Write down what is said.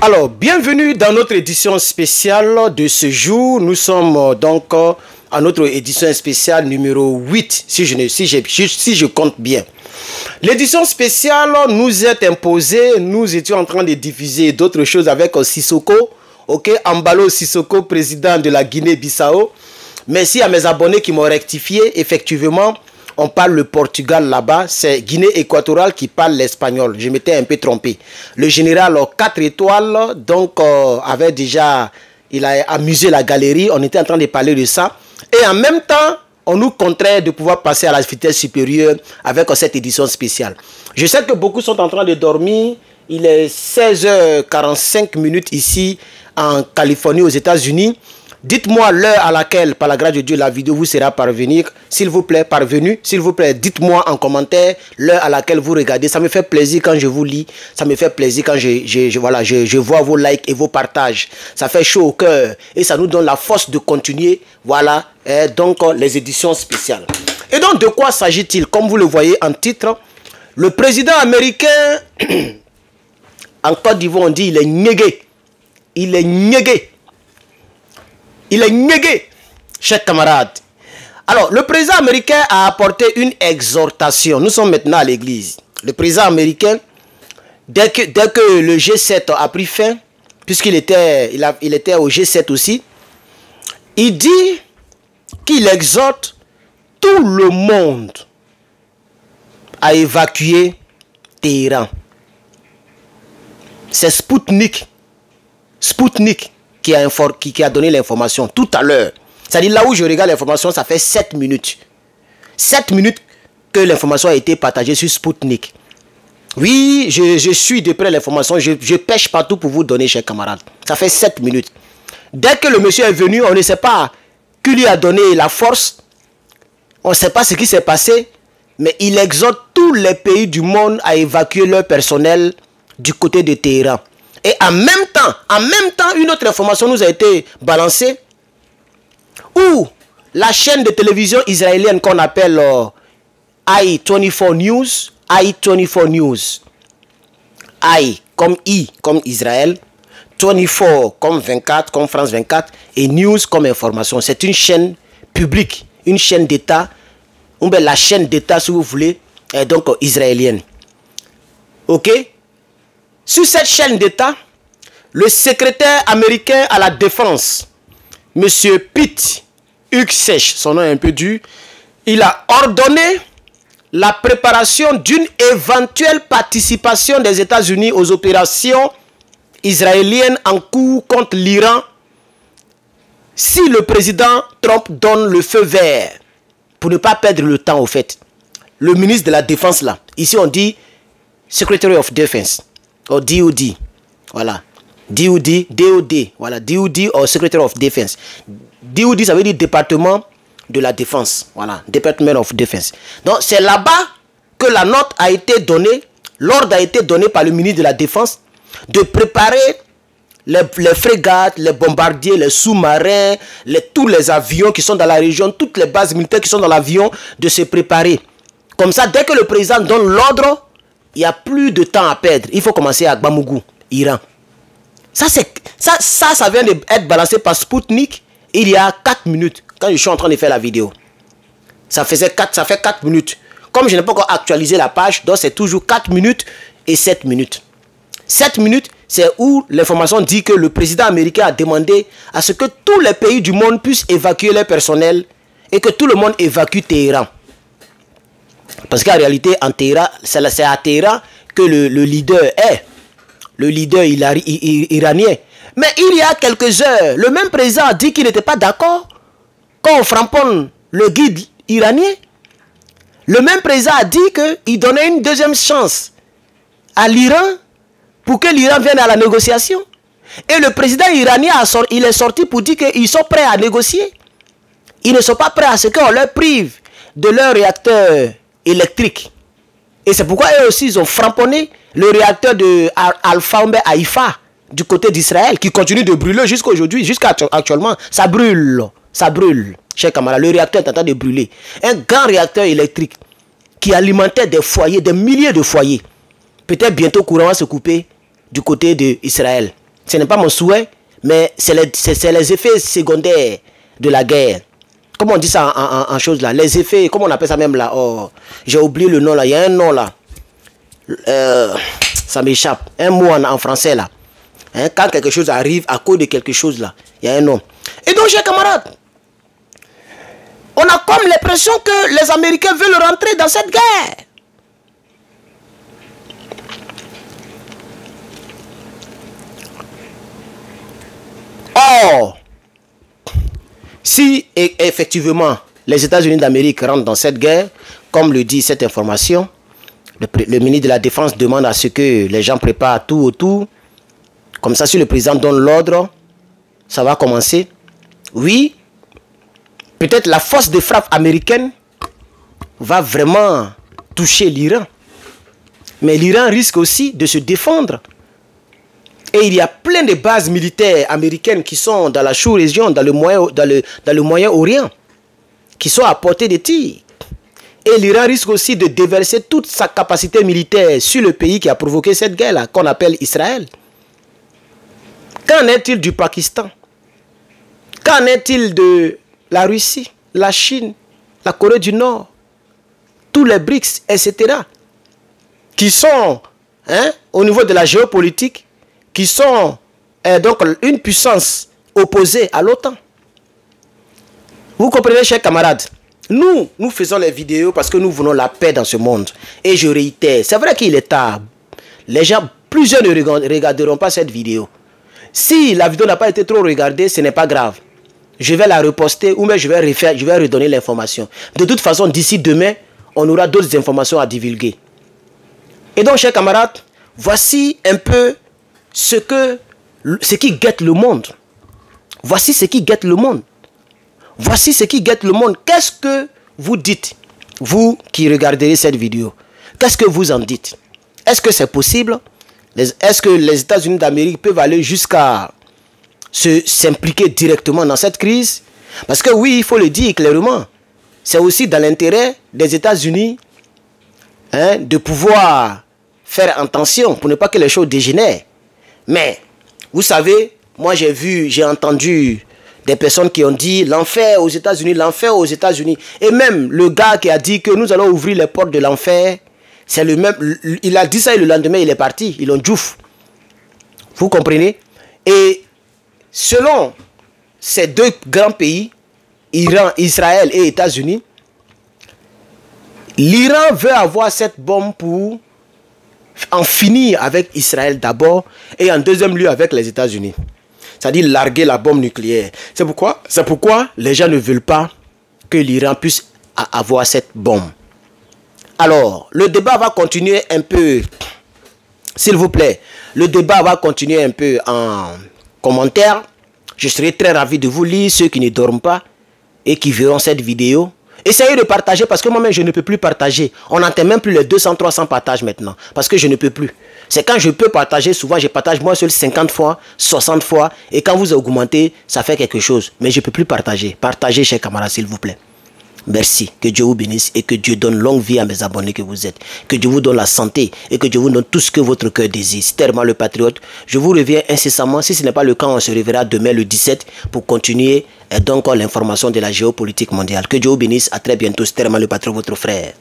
Alors, bienvenue dans notre édition spéciale de ce jour. Nous sommes donc à notre édition spéciale numéro 8, si je compte bien. L'édition spéciale nous est imposée. Nous étions en train de diffuser d'autres choses avec Sissoko. Ok, Embalo Sissoko, président de la Guinée-Bissau. Merci à mes abonnés qui m'ont rectifié. Effectivement, on parle le Portugal là-bas. C'est Guinée équatoriale qui parle l'espagnol. Je m'étais un peu trompé. Le général 4 étoiles, donc, avait déjà... Il a amusé la galerie. On était en train de parler de ça. Et en même temps, on nous contraint de pouvoir passer à la vitesse supérieure avec cette édition spéciale. Je sais que beaucoup sont en train de dormir. Il est 16h45 ici en Californie, aux États-Unis. Dites-moi l'heure à laquelle, par la grâce de Dieu, la vidéo vous sera parvenue. S'il vous plaît, parvenue. S'il vous plaît, dites-moi en commentaire l'heure à laquelle vous regardez. Ça me fait plaisir quand je vous lis. Ça me fait plaisir quand je vois vos likes et vos partages. Ça fait chaud au cœur. Et ça nous donne la force de continuer. Voilà, donc les éditions spéciales. Et donc, de quoi s'agit-il? Comme vous le voyez en titre, le président américain, en Côte d'Ivoire, on dit il est niégué. Il est niégué. Il est niégué, chers camarades. Alors, le président américain a apporté une exhortation. Nous sommes maintenant à l'église. Le président américain, dès que le G7 a pris fin, puisqu'il était, il était au G7 aussi, il dit qu'il exhorte tout le monde à évacuer Téhéran. C'est Sputnik qui a donné l'information tout à l'heure. C'est-à-dire là où je regarde l'information, ça fait 7 minutes. 7 minutes que l'information a été partagée sur Sputnik. Oui, je suis de près l'information, je pêche partout pour vous donner, chers camarades. Ça fait 7 minutes. Dès que le monsieur est venu, on ne sait pas qui lui a donné la force. On ne sait pas ce qui s'est passé. Mais il exhorte tous les pays du monde à évacuer leur personnel du côté de Téhéran. Et en même temps, une autre information nous a été balancée où la chaîne de télévision israélienne qu'on appelle I24 News, I comme I comme Israël, 24 comme 24, comme France 24 et News comme information. C'est une chaîne publique, une chaîne d'État, ou bien la chaîne d'État si vous voulez, est donc israélienne. Ok? Sur cette chaîne d'État, le secrétaire américain à la défense, M. Pete Hegseth, son nom est un peu dur, il a ordonné la préparation d'une éventuelle participation des États-Unis aux opérations israéliennes en cours contre l'Iran si le président Trump donne le feu vert, pour ne pas perdre le temps au fait. Le ministre de la Défense là, ici on dit Secretary of Defense. Ou DOD, voilà, DOD, voilà, DOD ou Secretary of Defense. DOD, ça veut dire département de la défense, voilà, Department of Defense. Donc c'est là-bas que la note a été donnée, l'ordre a été donné par le ministre de la Défense de préparer les frégates, les bombardiers, les sous-marins, tous les avions qui sont dans la région, toutes les bases militaires qui sont dans l'avion, de se préparer. Comme ça, dès que le président donne l'ordre, il n'y a plus de temps à perdre. Il faut commencer à Bamoussou, Iran. Ça vient d'être balancé par Sputnik il y a 4 minutes, quand je suis en train de faire la vidéo. Ça fait 4 minutes. Comme je n'ai pas encore actualisé la page, donc c'est toujours 4 minutes et 7 minutes. 7 minutes, c'est où l'information dit que le président américain a demandé à ce que tous les pays du monde puissent évacuer leur personnel et que tout le monde évacue Téhéran. Parce qu'en réalité, en Téhéran, c'est à Téhéran que le leader est. Le leader iranien. Mais il y a quelques heures, le même président a dit qu'il n'était pas d'accord quand on framponne le guide iranien. Le même président a dit qu'il donnait une deuxième chance à l'Iran pour que l'Iran vienne à la négociation. Et le président iranien il est sorti pour dire qu'ils sont prêts à négocier. Ils ne sont pas prêts à ce qu'on leur prive de leur réacteur électrique. Et c'est pourquoi eux aussi ils ont framponné le réacteur de Haïfa du côté d'Israël qui continue de brûler jusqu'à aujourd'hui, jusqu'à actuellement. Ça brûle, chers camarades. Le réacteur est en train de brûler. Un grand réacteur électrique qui alimentait des foyers, des milliers de foyers. Peut-être bientôt courant va se couper du côté d'Israël. Ce n'est pas mon souhait, mais c'est les effets secondaires de la guerre. Comment on dit ça en chose là? Les effets, comment on appelle ça même là? Oh, j'ai oublié le nom là. Il y a un nom là. Ça m'échappe. Un mot en français là. Hein, quand quelque chose arrive à cause de quelque chose là, il y a un nom. Et donc, chers camarades, on a comme l'impression que les Américains veulent rentrer dans cette guerre. Or, si effectivement les États-Unis d'Amérique rentrent dans cette guerre, comme le dit cette information, le ministre de la Défense demande à ce que les gens préparent tout autour. Comme ça, si le président donne l'ordre, ça va commencer. Oui, peut-être la force de frappe américaine va vraiment toucher l'Iran. Mais l'Iran risque aussi de se défendre. Et il y a plein de bases militaires américaines qui sont dans la sous-région, dans le Moyen-Orient, qui sont à portée de tir. Et l'Iran risque aussi de déverser toute sa capacité militaire sur le pays qui a provoqué cette guerre-là, qu'on appelle Israël. Qu'en est-il du Pakistan? Qu'en est-il de la Russie, la Chine, la Corée du Nord, tous les BRICS, etc., qui sont au niveau de la géopolitique, qui sont donc une puissance opposée à l'OTAN. Vous comprenez, chers camarades? Nous faisons les vidéos parce que nous voulons la paix dans ce monde. Et je réitère, c'est vrai qu'il est tard. Les gens, plusieurs ne regarderont pas cette vidéo. Si la vidéo n'a pas été trop regardée, ce n'est pas grave. Je vais la reposter ou même je vais redonner l'information. De toute façon, d'ici demain, on aura d'autres informations à divulguer. Et donc, chers camarades, voici un peu ce qui guette le monde. Voici ce qui guette le monde. Voici ce qui guette le monde. Qu'est-ce que vous dites, vous qui regarderez cette vidéo? Qu'est-ce que vous en dites? Est-ce que c'est possible? Est-ce que les États-Unis d'Amérique peuvent aller jusqu'à s'impliquer directement dans cette crise? Parce que oui, il faut le dire clairement, c'est aussi dans l'intérêt des États-Unis de pouvoir faire attention pour ne pas que les choses dégénèrent. Mais, vous savez, moi j'ai entendu des personnes qui ont dit l'enfer aux États-Unis, l'enfer aux États-Unis. Et même le gars qui a dit que nous allons ouvrir les portes de l'enfer, c'est le même. Il a dit ça et le lendemain il est parti. Ils l'ont djouf. Vous comprenez? Et selon ces deux grands pays, Iran, Israël et États-Unis, l'Iran veut avoir cette bombe pour en finir avec Israël d'abord et en deuxième lieu avec les États-Unis. C'est-à-dire larguer la bombe nucléaire. C'est pourquoi les gens ne veulent pas que l'Iran puisse avoir cette bombe. Alors, le débat va continuer un peu, s'il vous plaît. Le débat va continuer un peu en commentaire. Je serai très ravi de vous lire, ceux qui ne dorment pas et qui verront cette vidéo. Essayez de partager parce que moi-même je ne peux plus partager. On n'entend même plus les 200-300 partages maintenant. Parce que je ne peux plus. C'est quand je peux partager, souvent je partage moi seul 50 fois, 60 fois. Et quand vous augmentez, ça fait quelque chose. Mais je ne peux plus partager. Partagez, chers camarades, s'il vous plaît. Merci. Que Dieu vous bénisse et que Dieu donne longue vie à mes abonnés que vous êtes. Que Dieu vous donne la santé et que Dieu vous donne tout ce que votre cœur désire. C'est tellement le patriote. Je vous reviens incessamment. Si ce n'est pas le cas, on se reverra demain le 17 pour continuer donc l'information de la géopolitique mondiale. Que Dieu vous bénisse. À très bientôt. C'est tellement le patriote, votre frère.